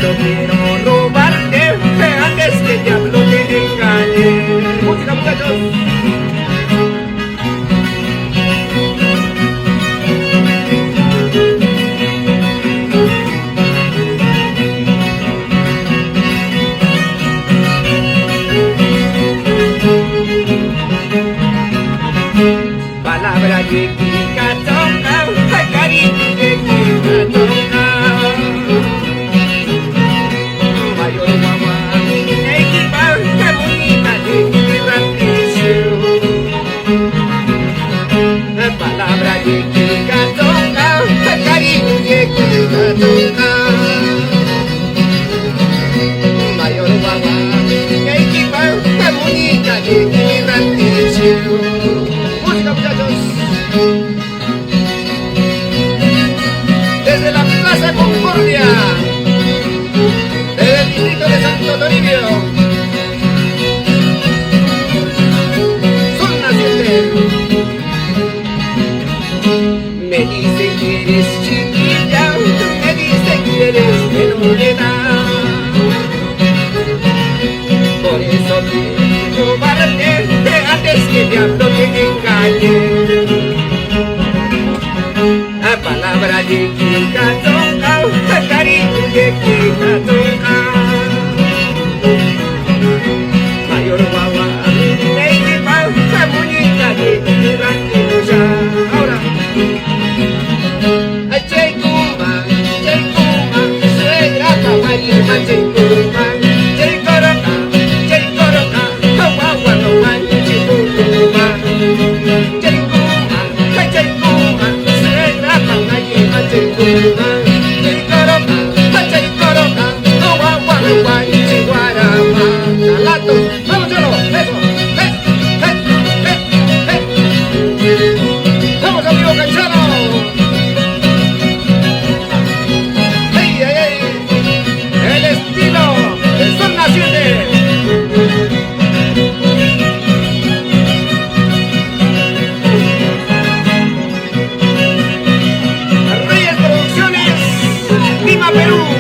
no quiero robarte antes que el diablo te engañe. Música, muchachos. Palabra que kika toca, cariño que kika toca. Mayor mamá, equipa, que bonita que kika palabra que kika toca, cariño que kika toca. Mayor mamá, equipa, que bonita que kika muchachos, desde la Plaza Concordia, desde el distrito de Santo Toribio, son nacientes. Me dicen que eres chiquilla, me dicen que eres menor de edad. Por eso quiero robarte antes que el diablo te engañe. La palabra de kika toca, cariño de kika toca. Mayor guagua, baby pausa, muñeca de kika toca. Ahora, Cheikuma, suegra caballo, Cheikuma. ¡Vamos, amigo Cancano! ¡Ey, ey, ey! ¡El estilo del Sol Naciente! Reyes Producciones, Lima, Perú.